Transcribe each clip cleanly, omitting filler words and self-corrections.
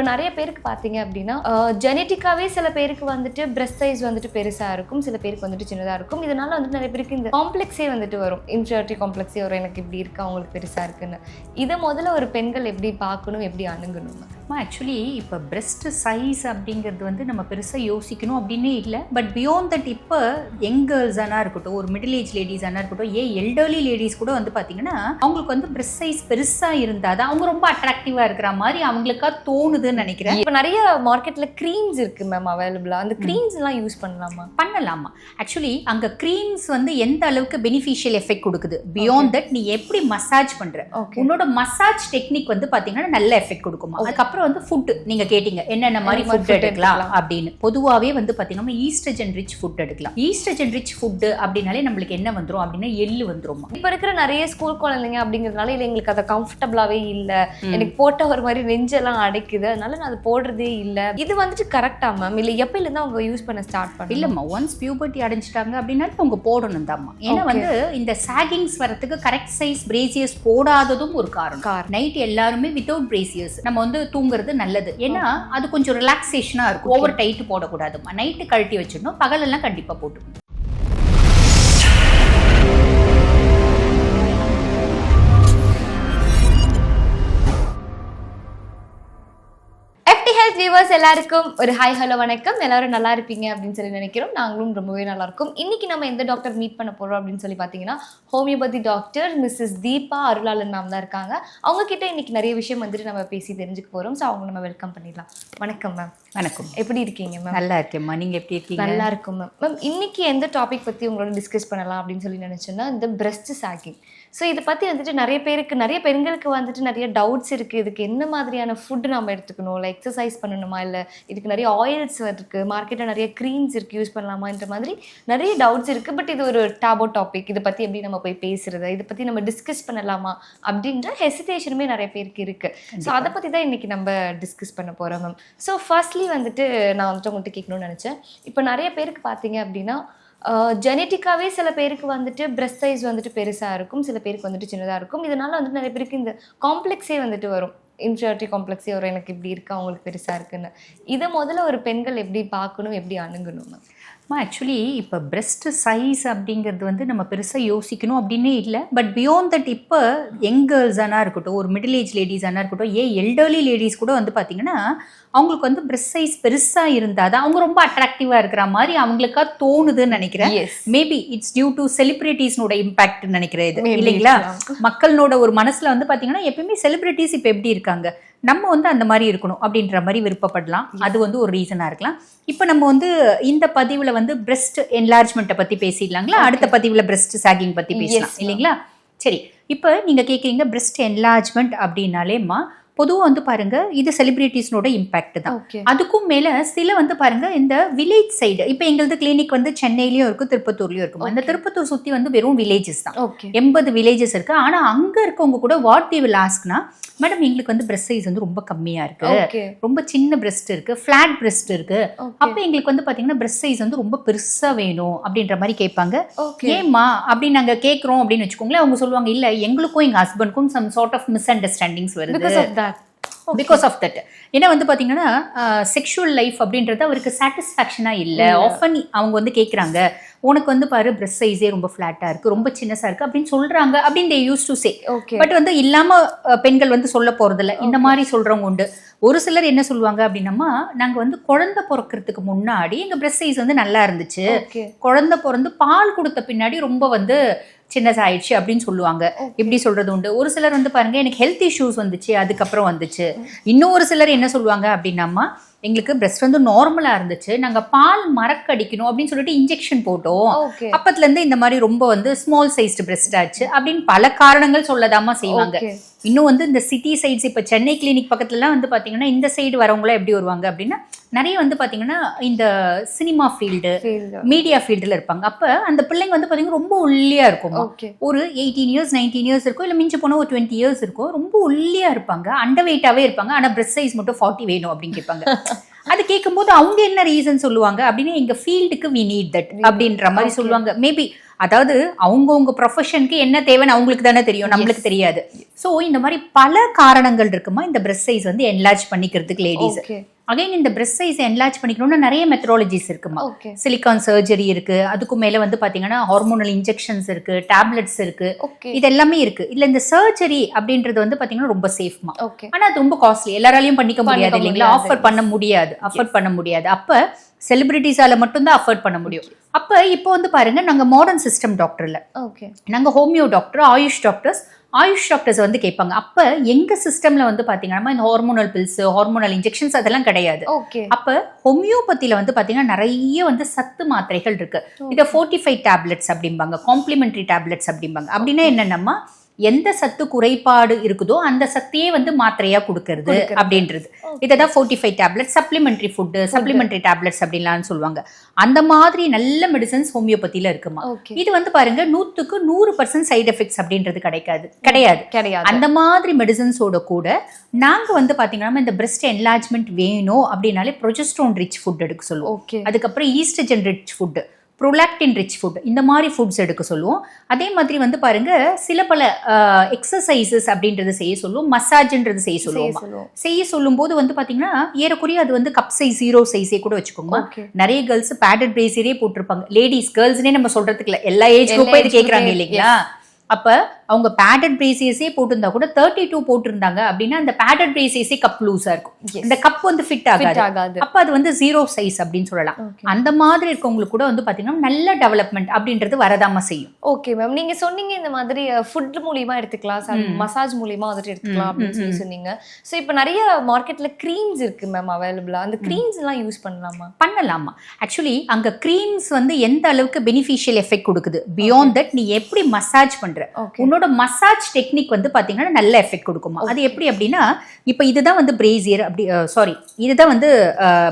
நிறைய பேருக்கு பார்த்தீங்க அப்படின்னா ஜெனட்டிக்காவே சில பேருக்கு வந்துட்டு பிரஸ்ட் சைஸ் வந்துட்டு பெருசாக இருக்கும், சில பேருக்கு வந்துட்டு சின்னதாக இருக்கும். இதனால வந்துட்டு நிறைய பேருக்கு இந்த காம்ப்ளெக்ஸே வந்துட்டு வரும், இன்ஃபீரியாரிட்டி காம்ப்ளெக்ஸே வரும், எனக்கு இப்படி இருக்கு அவங்களுக்கு பெருசாக இருக்குன்னு. இதை முதல்ல ஒரு பெண்கள் எப்படி பார்க்கணும், எப்படி அணுகணும்? ஆக்சுவலி இப்போ பிரெஸ்ட் சைஸ் அப்படிங்கிறது வந்து நம்ம பெருசாக யோசிக்கணும் அப்படின்னே இல்லை. பட் பியாண்ட் தட் இப்போ யங் கேர்ள்ஸானா இருக்கட்டும், ஒரு மிடில் ஏஜ் லேடிஸானா இருக்கட்டும், எல்டர்லி லேடிஸ் கூட வந்து பார்த்தீங்கன்னா அவங்களுக்கு வந்து பிரெஸ்ட் சைஸ் பெருசாக இருந்தால் தான் அவங்க ரொம்ப அட்ராக்டிவாக இருக்கிற மாதிரி அவங்களுக்கா தோணுதுன்னு நினைக்கிறேன். இப்போ நிறைய மார்க்கெட்டில் க்ரீம்ஸ் இருக்குது மேம் அவைலபிளாக, அந்த க்ரீம்ஸ்லாம் யூஸ் பண்ணலாமா? பண்ணலாமா. ஆக்சுவலி அங்கே க்ரீம்ஸ் வந்து எந்த அளவுக்கு பெனிஃபிஷியல் எஃபெக்ட் கொடுக்குது, பியாண்ட் தட் நீ எப்படி மசாஜ் பண்ணுற, உன்னோட மசாஜ் டெக்னிக் வந்து பார்த்தீங்கன்னா நல்ல எஃபெக்ட் கொடுக்குமா. அதுக்கப்புறம் வந்து ஃபுட் நீங்க கேட்டீங்க என்னென்ன மாதிரி ஃபுட் எடுக்கலாம் அப்படின்னு. பொதுவாகவே வந்து பார்த்தீங்கன்னா ஈஸ்ட்ரஜன் ரிச் ஃபுட் எடுக்கலாம். ஈஸ்ட்ரஜன் ரிச் ஃபுட் அப்படின்னாலே நம்மளுக்கு என்ன வந்துடும் அப்படின்னா எள்ளு வந்துடும். இப்போ இருக்கிற நிறைய ஸ்கூல் குழந்தைங்க அப்படிங்கிறதுனால இல்லை எங்களுக்கு அதை கம்ஃபர்டபுளாகவே இல்லை, எனக்கு போட்ட ஒரு மாதிரி நெஞ்செல்லாம் அடைக்குது, அதனால நான் அது போடுறதே இல்லை. இது வந்துட்டு கரெக்டா மேம்? இல்லை எப்பயிலேருந்து அவங்க யூஸ் பண்ண ஸ்டார்ட் பண்ண? இல்லைம்மா, ஒன்ஸ் பியூபர்ட்டி அடைஞ்சிட்டாங்க அப்படின்னா அவங்க போடணும் தான்மா. ஏன்னா வந்து இந்த சாகிங்ஸ் வரத்துக்கு கரெக்ட் சைஸ் பிரேசியர்ஸ் போடாததும் ஒரு காரணம். நைட் எல்லாருமே வித்தவுட் பிரேசியர்ஸ் நம்ம வந்து தூங்குறது நல்லது. ஏன்னா அது கொஞ்சம் ரிலாக்ஸேஷனா இருக்கும். Over tight போடக்கூடாதுமா. நைட்டு கழட்டி வச்சிடணும், பகலெல்லாம் கண்டிப்பா போட்டுக்கணும். வியூவர்ஸ் எல்லாருக்கும் ஒரு ஹாய் ஹலோ வணக்கம். எல்லாரும் நல்லா இருப்பீங்க அப்படின்னு சொல்லி நினைக்கிறோம். நாங்களும் ரொம்பவே நல்லா இருக்கும். இன்னைக்கு நம்ம எந்த டாக்டர் மீட் பண்ண போறோம் அப்படின்னு சொல்லி பார்த்தீங்கன்னா ஹோமியோபதி டாக்டர் மிஸ்ஸஸ் தீபா அருளாளன் மேம் தான் இருக்காங்க. அவங்க கிட்ட இன்னைக்கு நிறைய விஷயம் வந்துட்டு நம்ம பேசி தெரிஞ்சுக்க போறோம். ஸோ அவங்க நம்ம வெல்கம் பண்ணிடலாம். வணக்கம் மேம். வணக்கம். எப்படி இருக்கீங்க மேம்? நல்லா இருக்கேம்மா, நீங்க எப்படி இருக்கீங்க? நல்லா இருக்கும் மேம். மேம் இன்னைக்கு எந்த டாபிக் பத்தி உங்களோட டிஸ்கஸ் பண்ணலாம் அப்படின்னு சொல்லி நினைச்சோன்னா இந்த பிரெஸ்ட் சாகிங். ஸோ இதை பற்றி வந்துட்டு நிறைய பெண்களுக்கு வந்துட்டு நிறைய டவுட்ஸ் இருக்குது. இதுக்கு என்ன மாதிரியான ஃபுட்டு நம்ம எடுத்துக்கணும், இல்லை எக்ஸசைஸ் பண்ணணுமா, இல்லை இதுக்கு நிறைய ஆயில்ஸ் இருக்குது, மார்க்கெட்டில் நிறைய க்ரீம்ஸ் இருக்குது, யூஸ் பண்ணலாமான்ற மாதிரி நிறைய டவுட்ஸ் இருக்குது. பட் இது ஒரு டாபோ டாபிக். இதை பற்றி எப்படி நம்ம போய் பேசுறது, இதை பற்றி நம்ம டிஸ்கஸ் பண்ணலாமா அப்படின்ற ஹெசிடேஷனுமே நிறைய பேருக்கு இருக்குது. ஸோ அதை பற்றி தான் இன்றைக்கி நம்ம டிஸ்கஸ் பண்ண போகிறோம் மேம். ஸோ ஃபர்ஸ்ட்லி வந்துட்டு நான் வந்துட்டு உங்கள்கிட்ட கேட்கணும்னு நினச்சேன். இப்போ நிறைய பேருக்கு பார்த்தீங்க அப்படின்னா ஜெனட்டிக்காவே சில பேருக்கு வந்துட்டு பிரஸ்ட் சைஸ் வந்துட்டு பெருசாக இருக்கும், சில பேருக்கு வந்துட்டு சின்னதாக இருக்கும். இதனால வந்துட்டு நிறைய பேருக்கு இந்த காம்ப்ளெக்ஸே வந்துட்டு வரும், இன்ஃபீரியாரிட்டி காம்ப்ளெக்ஸே வரும், எனக்கு இப்படி இருக்கு அவங்களுக்கு பெருசாக இருக்குன்னு. இதை முதல்ல ஒரு பெண்கள் எப்படி பார்க்கணும், எப்படி அணுகணும் மேம்? ஆக்சுவலி இப்போ பிரெஸ்ட் சைஸ் அப்படிங்கிறது வந்து நம்ம பெருசாக யோசிக்கணும் அப்படின்னே இல்லை. பட் பியாண்ட் தட் இப்போ யங் கேர்ள்ஸானா இருக்கட்டும், ஒரு மிடில் ஏஜ் லேடிஸானா இருக்கட்டும், எல்டர்லி லேடிஸ் கூட வந்து பார்த்தீங்கன்னா அவங்களுக்கு வந்து பிரெஸ்ட் சைஸ் பெருசாக இருந்தால் தான் அவங்க ரொம்ப அட்ராக்டிவாக இருக்கிற மாதிரி அவங்களுக்கா தோணுதுன்னு நினைக்கிறேன். மேபி இட்ஸ் டியூ டு செலிபிரிட்டிஸ்னோட இம்பாக்ட் நினைக்கிறேன் இது, இல்லைங்களா? மக்களோட ஒரு மனசில் வந்து பார்த்தீங்கன்னா எப்பயுமே செலிபிரிட்டிஸ் இப்போ எப்படி இருக்காங்க, நம்ம வந்து அந்த மாதிரி இருக்கணும் அப்படின்ற மாதிரி விருப்பப்படலாம். அது வந்து ஒரு ரீசனாக இருக்கலாம். இப்போ நம்ம வந்து இந்த பதிவில் வந்து பிரெஸ்ட் என்லார்ஜ்மெண்ட்டை பற்றி பேசிடலாங்களா? அடுத்த பதிவில் பிரெஸ்ட் சாகிங் பற்றி பேசலாம், இல்லைங்களா? சரி, இப்போ நீங்கள் கேட்குறீங்க பிரெஸ்ட் என்லார்ஜ்மெண்ட் அப்படின்னாலேம்மா பொதுவாக வந்து பாருங்க இது செலிபிரிட்டிஸ்னோட இம்பாக்ட் தான். அதுக்கும் மேல சில வந்து பாருங்க இந்த வில்லேஜ் சைடு, இப்போ எங்களது கிளினிக் வந்து சென்னையிலயும் இருக்கும், திருப்பத்தூர்லயும் இருக்கும். அந்த திருப்பத்தூர் சுத்தி வந்து வெறும் வில்லேஜஸ் தான், 80 வில்லேஜஸ் இருக்கு. ஆனா அங்க இருக்கவங்க கூட வாட் தி வில் ஆஸ்க்னா, மேடம் எங்களுக்கு வந்து பிரெஸ்ட் சைஸ் வந்து ரொம்ப கம்மியா இருக்கு, ரொம்ப சின்ன பிரெஸ்ட் இருக்கு, ஃபிளாட் பிரெஸ்ட் இருக்கு, அப்ப எங்களுக்கு வந்து பாத்தீங்கன்னா பிரெஸ்ட் சைஸ் வந்து ரொம்ப பெருசா வேணும் அப்படின்ற மாதிரி கேட்பாங்க. ஏமா அப்படின்னு நாங்க கேட்கறோம் அப்படின்னு வச்சுக்கோங்களேன். அவங்க சொல்லுவாங்க இல்ல எங்களுக்கும் எங்க ஹஸ்பண்டுக்கும் some sort of misunderstandings வருது. பிகாஸ் ஆஃப் தட் ஏன்னா வந்து பார்த்தீங்கன்னா செக்ஷுவல் லைஃப் அப்படின்றது அவருக்கு சாட்டிஸ்ஃபேக்ஷனாக இல்லை. ஆஃபன் அவங்க வந்து கேட்குறாங்க உனக்கு வந்து பாரு பிரெஸ்ட் சைஸே ரொம்ப ஃப்ளாட்டாக இருக்குது, ரொம்ப சின்னஸாக இருக்குது அப்படின்னு சொல்கிறாங்க அப்படின்னு they use to say. But வந்து இல்லாமல் பெண்கள் வந்து சொல்ல போகிறதில்ல, இந்த மாதிரி சொல்கிறவங்க உண்டு. ஒரு சிலர் என்ன சொல்லுவாங்க அப்படின்னம்மா, நாங்கள் வந்து குழந்தை பிறக்கிறதுக்கு முன்னாடி எங்கள் பிரெஸ்ட் சைஸ் வந்து நல்லா இருந்துச்சு, குழந்தை பிறந்து பால் கொடுத்த பின்னாடி ரொம்ப வந்து சின்னதாக ஆயிடுச்சு அப்படின்னு சொல்லுவாங்க. இப்படி சொல்றது உண்டு. ஒரு சிலர் வந்து பாருங்க எனக்கு ஹெல்த் இஷ்யூஸ் வந்துச்சு அதுக்கப்புறம் வந்துச்சு. இன்னும் ஒரு சிலர் என்ன சொல்லுவாங்க அப்படின்னம்மா, எங்களுக்கு பிரெஸ்ட் வந்து நார்மலா இருந்துச்சு, நாங்க பால் மறக்கடிக்கணும் அப்படின்னு சொல்லிட்டு இன்ஜெக்ஷன் போட்டோம், அப்பத்துல இருந்து இந்த மாதிரி ரொம்ப வந்து ஸ்மால் சைஸ்டு பிரெஸ்ட் ஆச்சு அப்படின்னு பல காரணங்கள் சொல்லதாமா செய்வாங்க. இன்னும் வந்து இந்த சிட்டி சைட்ஸ் இப்போ சென்னை கிளினிக் பக்கத்துலலாம் வந்து பார்த்தீங்கன்னா இந்த சைடு வரவங்களாம் எப்படி வருவாங்க அப்படின்னா நிறைய வந்து பார்த்தீங்கன்னா இந்த சினிமா ஃபீல்டு மீடியா ஃபீல்டில் இருப்பாங்க. அப்போ அந்த பிள்ளைங்க வந்து பார்த்தீங்கன்னா ரொம்ப ஒல்லியாக இருக்கும், ஒரு 18 years 19 years இருக்கும், இல்லை மிஞ்சி போனால் ஒரு 20 years இருக்கும், ரொம்ப ஒல்லியாக இருப்பாங்க, அண்டர் வெயிட்டாகவே இருப்பாங்க, ஆனால் பிரெஸ்ட் சைஸ் மட்டும் 40 வேணும் அப்படின்னு கேட்பாங்க. அது கேட்கும்போது அவங்க என்ன ரீசன் சொல்லுவாங்க அப்படின்னா எங்க ஃபீல்டுக்கு வி நீட் தட் அப்படின்ற மாதிரி சொல்லுவாங்க. மேபி அதாவது அவங்கவுங்க ப்ரொஃபஷனுக்கு என்ன தேவைன்னு அவங்களுக்கு தானே தெரியும், நம்மளுக்கு தெரியாது. ஸோ இந்த மாதிரி பல காரணங்கள் இருக்குமா இந்த பிரஸ்ட் சைஸ் வந்து என்லார்ஜ் பண்ணிக்கிறதுக்கு லேடிஸ். அகைன் இந்த பிரஸ்ட் சைஸ் என்லார்ஜ் பண்ணிக்கணும்னா நிறைய மெத்தடாலஜிஸ் இருக்குமா. சிலிகான் சர்ஜரி இருக்கு, அதுக்கு மேல வந்து பாத்தீங்கன்னா ஹார்மோனல் இன்ஜெக்ஷன்ஸ் இருக்கு, டேப்லெட்ஸ் இருக்கு, இது எல்லாமே இருக்கு. இல்ல இந்த சர்ஜரி அப்படின்றது வந்து பாத்தீங்கன்னா ரொம்ப சேஃப்மா, ஆனா அது ரொம்ப காஸ்ட்லி, எல்லாராலையும் பண்ணிக்க முடியாது இல்லைங்களா, அஃபோர்ட் பண்ண முடியாது. அப்ப செலிபிரிட்டிஸால மட்டும்தான் அஃபோர்ட் பண்ண முடியும். அப்ப இப்போ வந்து பாருங்க, நாங்க மாடர்ன் சிஸ்டம் டாக்டர்ல, நாங்க ஹோமியோ டாக்டர், ஆயுஷ் டாக்டர்ஸ் வந்து கேட்பாங்க. அப்ப எங்க சிஸ்டம்ல வந்து பாத்தீங்கன்னா இந்த ஹார்மோனல் பில்ஸ், ஹார்மோனல் இன்ஜெக்ஷன்ஸ் அதெல்லாம் கிடையாது. அப்ப ஹோமியோபதியில வந்து பாத்தீங்கன்னா நிறைய வந்து சத்து மாத்திரைகள் இருக்கு. இத ஃபோர்ட்டிஃபைட் டேப்லெட்ஸ் அப்படிம்பாங்க, காம்ப்ளிமெண்டரி டேப்லெட்ஸ் அப்படிம்பாங்க. அப்படின்னா என்னன்னா எந்த சத்து குறைபாடு இருக்குதோ அந்த சத்தையே வந்து மாத்திரையா கொடுக்கறது அப்படின்றது. இததான் ஃபோர்ட்டிஃபைட் டேப்லெட், சப்ளிமெண்டரி டேப்லெட்ஸ் அப்படின்லாம் சொல்லுவாங்க. அந்த மாதிரி நல்ல மெடிசன்ஸ் ஹோமியோபதியில இருக்குமா. இது வந்து பாருங்க 100% சைடு எஃபெக்ட்ஸ் அப்படின்றது கிடையாது. அந்த மாதிரி மெடிசன்ஸோட கூட நாங்க வந்து பாத்தீங்கன்னா இந்த பிரஸ்ட் என்லார்ஜ்மெண்ட் வேணும் அப்படின்னாலே ப்ரொஜெஸ்ட்ரோன் ரிச் ஃபுட் எடுக்க சொல்லுவோம். அதுக்கப்புறம் oestrogen rich food, prolactin rich food, இந்த மாதிரி ஃபுட்ஸ் எடுக்க சொல்லுவோம். அதே மாதிரி வந்து பாருங்க சில பல எக்ஸசைசஸ் அப்படின்றது செய்ய சொல்லுவோம், மசாஜ்ன்றது செய்ய சொல்லும் போது வந்து பாத்தீங்கன்னா ஏறக்குறைய அது வந்து கப் சைஸ் 0 சைஸே கூட வச்சுக்கோங்க. நிறைய கேர்ள்ஸ் பேடட் பிரேசியரே போட்டிருப்பாங்க. லேடிஸ், கேர்ள்ஸ்னே நம்ம சொல்றதுக்கு இல்லை, எல்லா ஏஜ் குரூப்பும் இது கேட்கறாங்க இல்லைங்களா. அப்ப அவங்க பேடட் பிரேசியஸே போட்டிருந்தா கூட 32 போட்டிருந்தாங்க அப்படின்னா அந்த பேடட் பிரேசியஸே கப் லூஸா இருக்கும், இந்த கப் வந்து ஃபிட் ஆகாது. அப்ப அது வந்து 0 சைஸ் அப்படின்னு சொல்லலாம். அந்த மாதிரி இருக்கவங்களுக்கு கூட வந்து பாத்தீங்கன்னா நல்ல டெவலப்மெண்ட் அப்படின்றது வரதாம செய்யும். ஓகே மேம், நீங்க சொன்னீங்க இந்த மாதிரி ஃபுட் மூலியமா எடுத்துக்கலாம், மசாஜ் மூலியமா வந்துட்டு எடுத்துக்கலாம் அப்படின்னு சொல்லி சொன்னீங்க. ஸோ இப்போ நிறைய மார்க்கெட்ல க்ரீம்ஸ் இருக்கு மேம் அவைலபிளா, அந்த க்ரீம்ஸ் எல்லாம் யூஸ் பண்ணலாமா? ஆக்சுவலி அங்க க்ரீம்ஸ் வந்து எந்த அளவுக்கு பெனிஃபிஷியல் எஃபெக்ட் கொடுக்குது, பியாண்ட் தட் நீ எப்படி மசாஜ் பண்ற, உன்னோட மசாஜ் டெக்னிக் வந்து பாத்தீங்கன்னா நல்ல எஃபெக்ட் கொடுக்குமா. அது எப்படி அப்படின்னா இப்போ இதுதான் வந்து பிரேசியர் அப்படி இதுதான் வந்து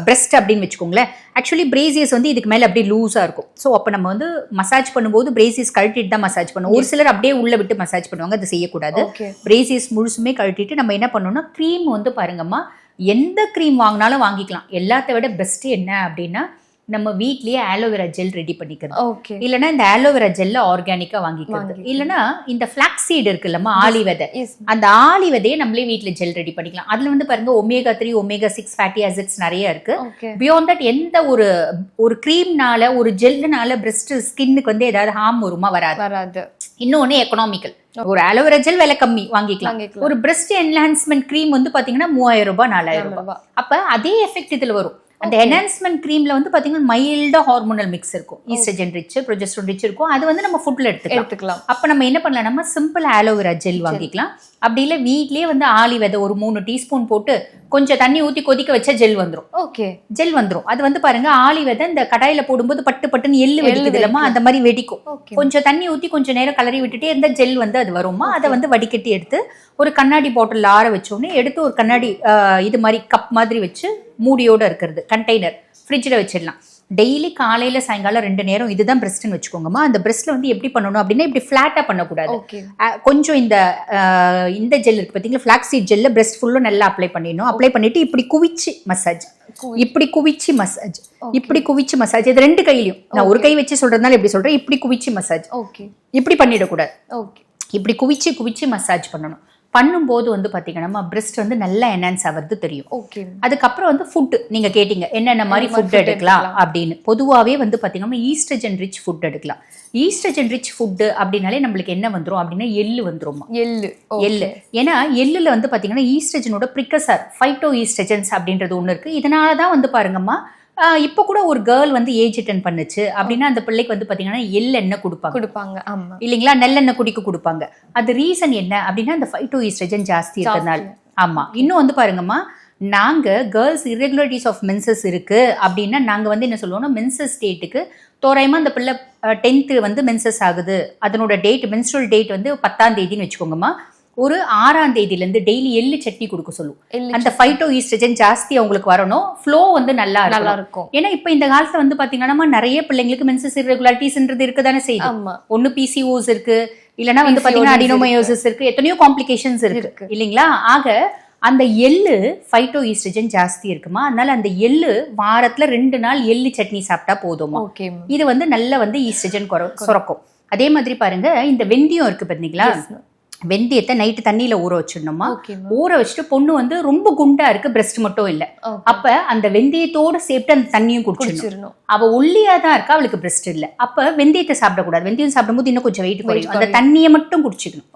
பிரஸ்ட் அப்படின்னு வச்சுக்கோங்களேன். ஆக்சுவலி பிரேசியர்ஸ் வந்து இதுக்கு மேல அப்படியே லூஸா இருக்கும். ஸோ அப்போ நம்ம வந்து மசாஜ் பண்ணும்போது பிரேசியர்ஸ் கழட்டிட்டு தான் மசாஜ் பண்ணுவோம். ஒரு சிலர் அப்படியே உள்ள விட்டு மசாஜ் பண்ணுவாங்க, அது செய்யக்கூடாது. பிரேசியர்ஸ் முழுசுமே கழட்டிட்டு நம்ம என்ன பண்ணணும்னா க்ரீம் வந்து பாருங்கம்மா, எந்த க்ரீம் வாங்கினாலும் வாங்கிக்கலாம். எல்லாத்த விட பெஸ்ட் என்ன அப்படின்னா நம்ம வீட்லயே ஆலோவேரா ஜெல் ரெடி பண்ணிக்கிறது, இல்லைன்னா இந்த ஆலோவேரா ஜெல்ல ஆர்கானிக்கா வாங்கிக்கிறது, இல்லைன்னா இந்த ஃபிளாக்ஸ் சீட் இருக்குல்லம்மா, ஆலி விதை, அந்த ஆலி விதையை நம்மளே வீட்டுல ஜெல் ரெடி பண்ணிக்கலாம். அதுல வந்து பாருங்க omega-3 omega-6 ஃபேட்டி ஆசிட்ஸ் நிறைய இருக்கு. பியாண்ட் தட் எந்த ஒரு கிரீம்னால ஒரு ஜெல்லுனால பிரஸ்ட் ஸ்கின்னுக்கு வந்து ஏதாவது ஹார்ம் வருமா? வராது. இன்னொன்னு எக்கனாமிக்கல், ஒரு ஆலோவேரா ஜெல் விலை கம்மி வாங்கிக்கலாம். ஒரு பிரஸ்ட் என்ஹான்ஸ்மெண்ட் கிரீம் வந்து பாத்தீங்கன்னா 3000 ரூபாய் 4000 ரூபாய். அப்ப அதே எஃபெக்ட் இதுல வரும். அந்த என்ஹான்ஸ்மெண்ட் கிரீம்ல வந்து பாத்தீங்கன்னா மைல்டா ஹார்மோனல் மிக்ஸ் இருக்கும், ஈஸ்ட்ரஜன் ரிச், ப்ரொஜெஸ்ட்ரோன் ரிச் இருக்கும். அது வந்து நம்ம ஃபுட்ல எடுத்துக்கலாம். அப்ப நம்ம என்ன பண்ணலாம், நம்ம சிம்பிள் ஆலோவேரா ஜெல் வாங்கிக்கலாம். அப்படி இல்லை வீட்லயே வந்து ஆலி விதை ஒரு 3 டீஸ்பூன் போட்டு கொஞ்சம் தண்ணி ஊற்றி கொதிக்க வச்சா ஜெல் வந்துடும். அது வந்து பாருங்க ஆலி விதை இந்த கடாயில போடும்போது பட்டுன்னு எள்ளு வெடிக்குது இல்லமா, அந்த மாதிரி வெடிக்கும். கொஞ்சம் தண்ணி ஊற்றி கொஞ்சம் நேரம் கலரி விட்டுட்டே இருந்தா ஜெல் வந்து அது வருமா. அதை வந்து வடிகட்டி எடுத்து ஒரு கண்ணாடி பாட்டில் ஆற வச்சோடனே எடுத்து ஒரு கண்ணாடி இது மாதிரி கப் மாதிரி வச்சு மூடியோட இருக்கிறது கண்டெய்னர் ஃப்ரிட்ஜில் வச்சிடலாம். டெய்லி காலையில சாயங்காலம் 2 நேரம் இதுதான் பிரஸ்ட்னு வச்சுக்கோங்கம்மா. அந்த பிரஸ்ட்ல வந்து எப்படி பண்ணணும் அப்படின்னா இப்படி ஃபிளாட்டா பண்ணக்கூடாது. கொஞ்சம் இந்த ஜெல் இருக்கு பாத்தீங்களா, ஃபிளாக்ஸ் சீட் ஜெல்ல பிரஸ்ட் ஃபுல்லும் நல்லா அப்ளை பண்ணிட்டு இப்படி குவிச்சு மசாஜ், இப்படி குவிச்சு மசாஜ், இது 2 கையிலையும். நான் ஒரு கை வச்சு சொல்றதுனால எப்படி சொல்றேன், இப்படி குவிச்சு மசாஜ், இப்படி பண்ணிடக்கூடாது. இப்படி குவிச்சு மசாஜ் பண்ணணும். பண்ணும்போது வந்து பாத்தீங்கன்னா பிரஸ்ட் வந்து நல்லா என்ஹான்ஸ் ஆகிறது தெரியும். அதுக்கப்புறம் வந்து ஃபுட் நீங்க கேட்டீங்க என்னென்ன மாதிரி ஃபுட் எடுக்கலாம் அப்படின்னு. பொதுவாகவே வந்து பாத்தீங்கன்னா ஈஸ்ட்ரஜன் ரிச் ஃபுட் எடுக்கலாம். ஈஸ்ட்ரஜன் ரிச் ஃபுட் அப்படின்னாலே நம்மளுக்கு என்ன வந்துடும் அப்படின்னா எள்ளு வந்துருமா. எள்ளு ஏன்னா எள்ளுல வந்து பாத்தீங்கன்னா ஈஸ்ட்ரஜனோட ப்ரிகசர் ஃபைட்டோ ஈஸ்ட்ரஜன்ஸ் அப்படின்றது ஒண்ணு இருக்கு. இதனாலதான் வந்து பாருங்கம்மா இப்போ கூட ஒரு கேர்ள் வந்து ஏஜ் அட்டென்ட் பண்ணுச்சு அப்படின்னா அந்த பிள்ளைக்கு வந்து பாத்தீங்கன்னா எள்ளெண்ணெய் கொடுப்பாங்க இல்லைங்களா, நெல்லெண்ணெய் குடிக்க கொடுப்பாங்க. அது ரீசன் என்ன அப்படின்னா அந்த ஃபைட்டோ ஈஸ்ட்ரஜன் ஜாஸ்தி இருக்கிறதுனால. ஆமா. இன்னும் வந்து பாருங்கம்மா, நாங்க கேர்ள்ஸ் இரெகுலரிட்டிஸ் ஆஃப் மென்சஸ் இருக்கு அப்படின்னா நாங்க வந்து என்ன சொல்லுவோம்னா மென்சஸ் டேட்டுக்கு தோராயமா அந்த பிள்ளை 10th வந்து மென்சஸ் ஆகுது, அதனோட டேட் மென்ஸ்ட்ரல் டேட் வந்து 10ஆம் தேதின்னு வச்சுக்கோங்கம்மா. ஒரு 6ஆம் தேதியிலேருந்து டெய்லி எள்ளு சட்னி கொடுக்க சொல்லுவோம். அந்த ஃபைட்டோ ஈஸ்ட்ரஜன் ஜாஸ்தி அவங்களுக்கு வரணும், ஃப்ளோ வந்து நல்லா இருக்கும். ஏன்னா இப்ப இந்த காலத்துல வந்து பாத்தீங்கன்னா நிறைய பிள்ளைங்களுக்கு மென்சஸ் இரெகுலாரிட்டிஸ்ன்றது இருக்குதானே செய்யுது. ஒன்னு PCOS இருக்கு, இல்லைன்னா வந்து பாத்தீங்கன்னா அடினோமயோசிஸ் இருக்கு, எத்தனையோ காம்ப்ளிகேஷன்ஸ் இருக்கு இல்லைங்களா. ஆக அந்த எள்ளு ஃபைட்டோ ஈஸ்ட்ரஜன் ஜாஸ்தி இருக்குமா, அதனால அந்த எள்ளு வாரத்துல 2 நாள் எள்ளு சட்னி சாப்பிட்டா போதுமா. இது வந்து நல்ல வந்து ஈஸ்ட்ரஜன் சுரக்கும். அதே மாதிரி பாருங்க இந்த வெந்தயம் இருக்கு பார்த்தீங்களா, வெந்தயத்தை நைட்டு தண்ணியில ஊற வச்சிடணுமா. ஊற வச்சுட்டு பொண்ணு வந்து ரொம்ப குண்டா இருக்கு, பிரஸ்ட் மட்டும் இல்ல, அப்ப அந்த வெந்தயத்தோட சேர்த்து அந்த தண்ணியும் குடிச்சிடணும். அவ ஒல்லியா தான் இருக்கா, அவளுக்கு பிரஸ்ட் இல்ல, அப்ப வெந்தயத்தை சாப்பிடக்கூடாது. வெந்தயம் சாப்பிடும்போது இன்னும் கொஞ்சம் வெயிட் குறையும். அந்த தண்ணியை மட்டும் குடிச்சிக்கணும்.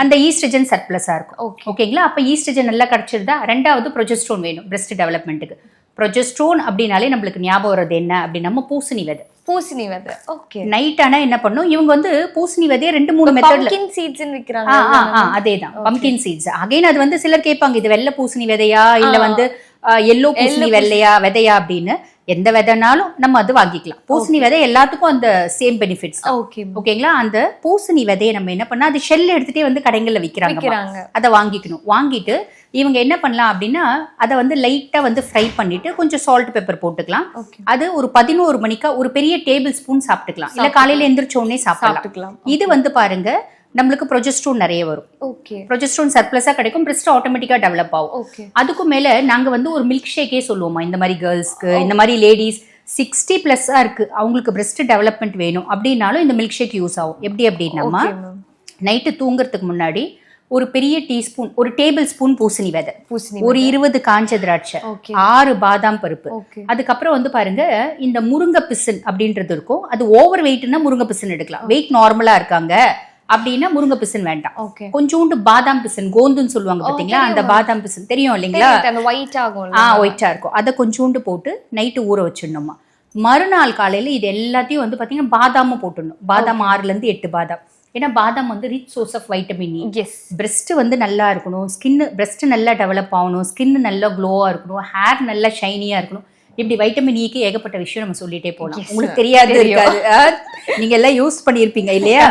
அந்த ஈஸ்ட்ரஜன் சர்ப்ளஸா இருக்கும். ஓகேங்களா, அப்ப ஈஸ்ட்ரஜன் நல்லா கிடைச்சிருந்தா. ரெண்டாவது ப்ரொஜெஸ்ட்ரோன் வேணும் பிரஸ்ட் டெவலப்மெண்ட்டுக்கு. ப்ரொஜெஸ்ட்ரோன் அப்படின்னாலே நம்மளுக்கு ஞாபகம் வருது என்ன அப்படின்னா பூசணி விதை. பூசணி விதை. ஓகே. நைட் ஆனா என்ன பண்ணும், இவங்க வந்து பூசணி விதையை 2-3 மெத்தட்ல பம்ப்கின் சீட்ஸ்னு விக்கிறாங்க. அதேதான் பம்ப்கின் சீட்ஸ். அகைன் அது வந்து சிலர் கேட்பாங்க இது வெள்ளை பூசணி விதையா இல்ல வந்து எல்லோ பூசணி விதையா அப்படின்னு. எந்த விதைனாலும் நம்ம அது வாங்கிக்கலாம். பூசணி விதை எல்லாத்துக்கும் அந்த சேம் பெனிஃபிட்ஸ். ஓகேங்களா, அந்த பூசணி விதையை நம்ம என்ன பண்ணா, அது ஷெல் எடுத்துட்டே வந்து கடைகள்ல விக்கிறாங்க, அதை வாங்கிக்கணும். வாங்கிட்டு இவங்க என்ன பண்ணலாம் அப்படின்னா, அதை வந்து லைட்டா வந்து ஃப்ரை பண்ணிட்டு கொஞ்சம் சால்ட் பெப்பர் போட்டுக்கலாம். அது ஒரு 11 மணிக்கா ஒரு பெரிய டேபிள் ஸ்பூன் சாப்பிட்டுக்கலாம். இல்ல காலையில எந்திரிச்ச உடனே சாப்பிடலாம். இது வந்து பாருங்க நம்மளுக்கு ப்ரொஜெஸ்ட்ரோன் நிறைய வரும். ப்ரொஜெஸ்ட்ரோன் சர்ப்ளஸா கிடைக்கும், பிரெஸ்ட் ஆட்டோமேட்டிக்கா டெவலப் ஆகும். அதுக்கும் மேல நாங்க வந்து ஒரு மில்க் ஷேக்கே சொல்லுவோமா இந்த மாதிரி கேர்ள்ஸ்க்கு, இந்த மாதிரி லேடிஸ் 60+ இருக்கு அவங்களுக்கு பிரெஸ்ட் டெவலப்மெண்ட் வேணும் அப்படின்னாலும் இந்த மில்க் ஷேக் யூஸ் ஆகும். எப்படி அப்படின்னா, நைட்டு தூங்குறதுக்கு முன்னாடி ஒரு பெரிய டீஸ்பூன், ஒரு டேபிள் ஸ்பூன் பூசணி விதை, ஒரு 20 காஞ்ச திராட்சை, 6 பாதாம் பருப்பு, அதுக்கப்புறம் வந்து பாருங்க இந்த முருங்கை பிசின் அப்படின்றது இருக்கும். அது ஓவர் வெயிட்னா முருங்கை பிசின் எடுக்கலாம். வெயிட் நார்மலா இருக்காங்க அப்படின்னா முருங்கை பிசின் வேண்டாம். கொஞ்சோண்டு பாதாம் பிசின், கோந்துன்னு சொல்லுவாங்க பாத்தீங்களா, அந்த பாதாம் பிசின் தெரியும் இல்லைங்களா, ஒயிட்டா இருக்கும். அதை கொஞ்சோண்டு போட்டு நைட்டு ஊற வச்சிடணுமா. மறுநாள் காலையில இது எல்லாத்தையும் வந்து பாத்தீங்கன்னா பாதாமும் போட்டுடணும். பாதாம் 6-8 பாதாம். ஏன்னா பாதாம் வந்து rich source of vitamin E. Breast வந்து நல்லா இருக்கணும், ஸ்கின் பிரெஸ்ட் நல்லா டெவலப் ஆகணும், ஸ்கின் நல்லா க்ளோவா இருக்கணும், ஹேர் நல்லா ஷைனியா இருக்கணும். இப்படி வைட்டமின் இக்கு ஏகப்பட்ட விஷயம் நம்ம சொல்லிட்டே போகலாம். உங்களுக்கு தெரியாது இருக்காது, நீங்க எல்லாம் யூஸ் பண்ணியிருப்பீங்க இல்லையா.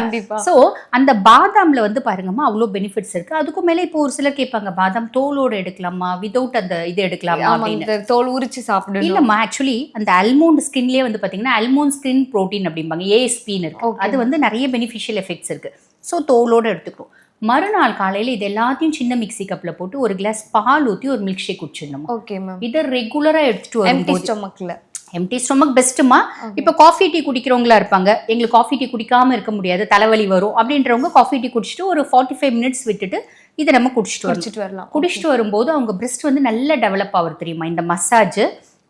சோ அந்த பாதாம்ல வந்து பாருங்கம்மா அவ்வளோ பெனிஃபிட்ஸ் இருக்கு. அதுக்கும் மேல இப்போ ஒரு சிலர் கேட்பாங்க பாதாம் தோலோட எடுக்கலாமா, விதவுட் அந்த இது எடுக்கலாமா அப்படின்னு. தோல் உரிச்சு சாப்பிடணும் இல்லம்மா, ஆக்சுவலி அந்த அல்மோண்ட் ஸ்கின்லயே வந்து பாத்தீங்கன்னா அல்மோண்ட் ஸ்கின் ப்ரோட்டீன் அப்படிம்பாங்க, ஏஎஸ்பின்னு இருக்கு. அது வந்து நிறைய பெனிஃபிஷியல் எஃபெக்ட்ஸ் இருக்கு. ஸோ தோலோட எடுத்துக்கணும். மறுநாள் காலையில இது எல்லாத்தையும் சின்ன மிக்ஸி கப்ல போட்டு ஒரு கிளாஸ் பால் ஊற்றி ஒரு மில்க் ஷேக் குடிச்சிடணும். Okay ma'am. இதை ரெகுலரா எடுத்துட்டு வரும்போது எம்டி ஸ்டொமக் பெஸ்ட்டுமா. இப்போ காஃபி டீ குடிக்கிறவங்களா இருப்பாங்க, எங்களுக்கு காஃபி டீ குடிக்காம இருக்க முடியாது, தலைவலி வரும் அப்படின்றவங்க காஃபி டீ குடிச்சிட்டு ஒரு 45 மினிட்ஸ் விட்டுட்டு இதை நம்ம குடிச்சிட்டு வரலாம். குடிச்சிட்டு வரும்போது அவங்க பிரெஸ்ட் வந்து நல்லா டெவலப் ஆகுது தெரியுமா. இந்த மசாஜ்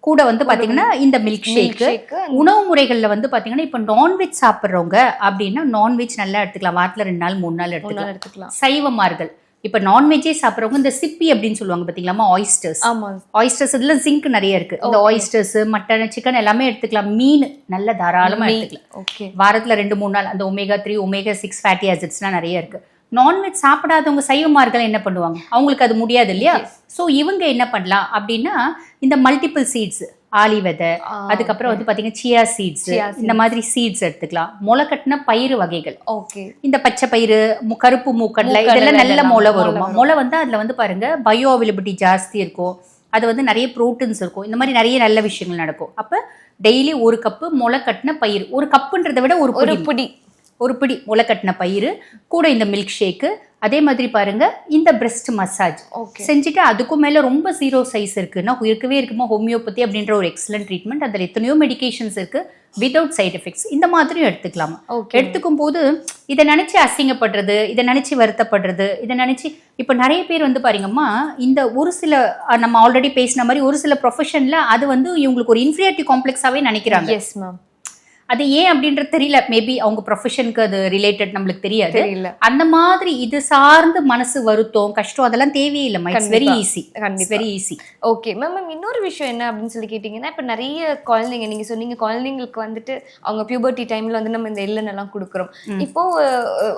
கூட வந்து பாத்தீங்கன்னா இந்த மில்க் ஷேக்கு. உணவு முறைகள்ல வந்து பாத்தீங்கன்னா இப்ப நான்வெஜ் சாப்பிட்றவங்க அப்படின்னா நான்வெஜ் நல்லா எடுத்துக்கலாம், வாரத்துல 2 நாள் 3 நாள் எடுத்துக்கலாம். சைவமார்கள் இப்ப நான்வெஜ்ஜே சாப்பிட்றவங்க இந்த சிப்பி அப்படின்னு சொல்லுவாங்க பாத்தீங்களா, ஆயிஸ்டர்ஸ். ஆயிஸ்டர்ஸ் இதுல ஜிங்க் நிறைய இருக்கு. இந்த ஆயிஸ்டர்ஸ், மட்டன், சிக்கன் எல்லாமே எடுத்துக்கலாம். மீன் நல்ல தாராளமா எடுத்துக்கலாம். வாரத்துல 2-3 நாள். அந்த omega-3 omega-6 ஃபேட்டி ஆசிட்ஸ்லாம் நிறைய இருக்கு. நான்வெஜ் சாப்பிடாதவங்க சைவமார்கள் என்ன பண்ணுவாங்க, அவங்களுக்கு அது முடியாது இல்லையா. ஸோ இவங்க என்ன பண்ணலாம் அப்படின்னா இந்த மல்டிபிள் சீட்ஸ், ஆளி விதை, அதுக்கப்புறம் வந்து பாத்தீங்கன்னா சியா சீட்ஸ், இந்த மாதிரி சீட்ஸ் எடுத்துக்கலாம். முளை கட்டின பயிறு வகைகள், இந்த பச்சை பயிறு, கருப்பு மூக்கடலை, இதெல்லாம் நல்ல முளை வருமா. முளை வந்து அதுல வந்து பாருங்க பயோ அவைலபிலிட்டி ஜாஸ்தி இருக்கும், அது வந்து நிறைய ப்ரோட்டீன்ஸ் இருக்கும், இந்த மாதிரி நிறைய நல்ல விஷயங்கள் நடக்கும். அப்ப டெய்லி ஒரு கப்பு முளை கட்டின பயிர், ஒரு கப்புன்றதை விட ஒரு பிடி முளை கட்டின பயிறு கூட இந்த மில்க் ஷேக்கு. அதே மாதிரி பாருங்க இந்த பிரெஸ்ட் மசாஜ் செஞ்சுட்டு அதுக்கும் மேல ரொம்ப 0 சைஸ் இருக்குன்னா இருக்கவே இருக்குமா ஹோமியோபதி அப்படின்ற ஒரு எக்ஸலன்ட் ட்ரீட்மெண்ட். அதில் எத்தனையோ மெடிகேஷன்ஸ் இருக்கு விதவுட் சைட் எஃபெக்ட்ஸ். இந்த மாதிரியும் எடுத்துக்கலாமா. எடுத்துக்கும் போது இதை நினைச்சு அசிங்கப்படுறது, இதை நினைச்சு வருத்தப்படுறது, இதை நினைச்சு இப்ப நிறைய பேர் வந்து பாருங்கம்மா இந்த ஒரு சில நம்ம ஆல்ரெடி பேசின மாதிரி ஒரு சில ப்ரொஃபஷன்ல அது வந்து இவங்களுக்கு ஒரு இன்ஃபீரியாரிட்டி காம்ப்ளெக்ஸாவே நினைக்கிறாங்க. Yes ma'am. அது ஏன் அப்படின்றது தெரியல, மேபி அவங்க ப்ரொஃபஷனுக்கு அது ரிலேட்டட் நம்மளுக்கு தெரியாது. அந்த மாதிரி இது சார்ந்து மனசு வருத்தம் கஷ்டம் அதெல்லாம் தேவையில்லைமா. It's very easy, very easy. Okay ma'am. இன்னொரு விஷயம் என்ன அப்படின்னு சொல்லி கேட்டிங்கன்னா, இப்போ நிறைய குழந்தைங்க நீங்க சொன்னீங்க குழந்தைங்களுக்கு வந்துட்டு அவங்க பியூபர்ட்டி டைம்ல வந்து நம்ம இந்த எல்லாம் கொடுக்குறோம். இப்போ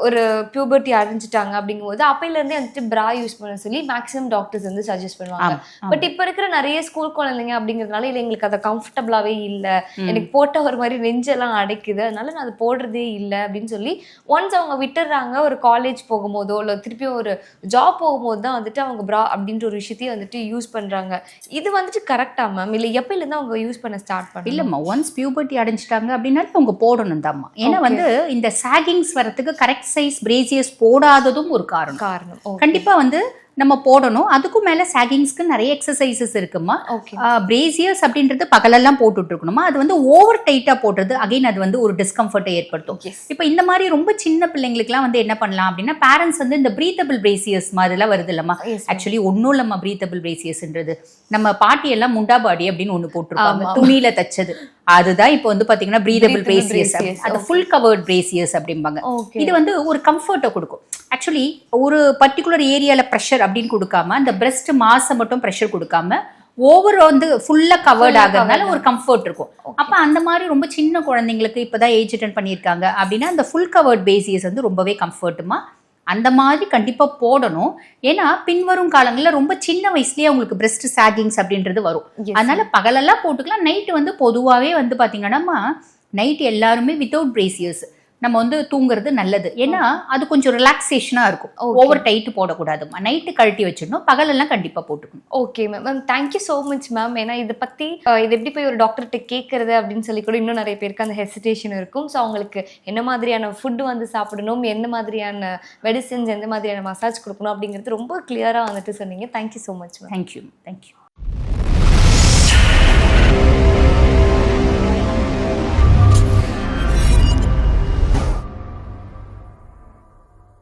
ஒரு பியூபர்ட்டி அடைஞ்சிட்டாங்க அப்படிங்கும்போது அப்பையில இருந்தே வந்துட்டு பிரா யூஸ் பண்ண சொல்லி மேக்ஸிமம் டாக்டர்ஸ் வந்து சஜஸ்ட் பண்ணுவாங்க. பட் இப்போ இருக்கிற நிறைய ஸ்கூல் குழந்தைங்க அப்படிங்கிறதுனால இல்லை எங்களுக்கு அதை கம்ஃபர்டபுளாவே இல்லை, எனக்கு போட்ட ஒரு மாதிரி நெஞ்செல்லாம் அடைக்குது, அதனால நான் அது போடுறதே இல்லை அப்படின்னு சொல்லி ஒன்ஸ் அவங்க விட்டுறாங்க. ஒரு காலேஜ் போகும்போதோ இல்லை திருப்பியும் ஒரு ஜாப் போகும்போது தான் வந்துட்டு அவங்க பிரா அப்படின்ற ஒரு விஷயத்தையும் வந்துட்டு யூஸ் பண்றாங்க. இது வந்துட்டு கரெக்டா மேம், இல்லை எப்பயில இருந்து அவங்க யூஸ் பண்ண ஸ்டார்ட் பண்ண? இல்லம்மா, ஒன்ஸ் பியூபர்ட்டி அடைஞ்சிட்டாங்க அப்படின்னா அவங்க போடணும் தான்மா. ஏன்னா வந்து இந்த சாகிங்ஸ் வரத்துக்கு கரெக்ட் சைஸ் பிரேசியர்ஸ் போடாததும் ஒரு காரணம். கண்டிப்பா வந்து நம்ம போடணும். அதுக்கும் மேலே சாகிங்ஸ்க்கு நிறைய எக்ஸசைசஸ் இருக்குமா. ஓகே. பிரேசியர்ஸ் அப்படின்றது பகலெல்லாம் போட்டுட்டு இருக்கணுமா. அது வந்து ஓவர் டைட்டாக போடுறது அகைன் அது வந்து ஒரு டிஸ்கம்ஃபர்ட்டை ஏற்படுத்தும். இப்போ இந்த மாதிரி ரொம்ப சின்ன பிள்ளைங்களுக்குலாம் வந்து என்ன பண்ணலாம் அப்படின்னா பேரண்ட்ஸ் வந்து இந்த பிரீத்தபிள் பிரேசியர்ஸ் மாதிரிலாம் வருது இல்லம்மா. ஆக்சுவலி ஒன்றும் இல்லம்மா பிரீத்தபிள் பிரேசியர்ஸ்ன்றது. நம்ம பாட்டி எல்லாம் முண்டா பாடி அப்படின்னு ஒன்று போட்டிருப்பாங்க, துணியில தச்சது. அதுதான் இப்போ வந்து பாத்தீங்கன்னா பிரீதபிள் பிரேசியர்ஸ், அது ஃபுல் கவர்ட் பிரேசியர்ஸ் அப்படிம்பாங்க. இது வந்து ஒரு கம்ஃபர்ட்டை கொடுக்கும். ஆக்சுவலி ஒரு பர்டிகுலர் ஏரியால ப்ரெஷர் அப்படின்னு கொடுக்காம அந்த பிரெஸ்ட் மாசை மட்டும் ப்ரெஷர் கொடுக்காம ஓவர் வந்து ஃபுல்லா கவர்ட் ஆகிறதுனால ஒரு கம்ஃபர்ட் இருக்கும். அப்ப அந்த மாதிரி ரொம்ப சின்ன குழந்தைங்களுக்கு இப்பதான் ஏஜ் அட்டன் பண்ணியிருக்காங்க அப்படின்னா அந்த ஃபுல் கவர்ட் பேசியஸ் வந்து ரொம்பவே கம்ஃபர்ட்டுமா. அந்த மாதிரி கண்டிப்பா போடணும். ஏன்னா பின்வரும் காலங்களில் ரொம்ப சின்ன வயசுலயே அவங்களுக்கு பிரெஸ்ட் சாகிங்ஸ் அப்படின்றது வரும். அதனால பகலெல்லாம் போட்டுக்கலாம். நைட்டு வந்து பொதுவாகவே வந்து பாத்தீங்கன்னா நைட் எல்லாருமே வித்தவுட் பிரேசியர்ஸ் நம்ம வந்து தூங்குறது நல்லது. ஏன்னா அது கொஞ்சம் ரிலாக்ஸேஷனா இருக்கும். Over tight போடக்கூடாதுமா. நைட்டு கழட்டி வச்சிடணும், பகலெல்லாம் கண்டிப்பா போட்டுக்கணும். Okay ma'am. Ma'am thank you so much ma'am. ஏன்னா இதை பற்றி இது எப்படி போய் ஒரு டாக்டர்கிட்ட கேட்கறது அப்படின்னு சொல்லி கூட இன்னும் நிறைய பேருக்கு அந்த ஹெசிடேஷன் இருக்கும். ஸோ அவங்களுக்கு என்ன மாதிரியான ஃபுட்டு வந்து சாப்பிடணும், எந்த மாதிரியான மெடிசின்ஸ், எந்த மாதிரியான மசாஜ் கொடுக்கணும் அப்படிங்கிறது ரொம்ப கிளியராக வந்துட்டு சொன்னீங்க. Thank you so much ma'am. Thank you.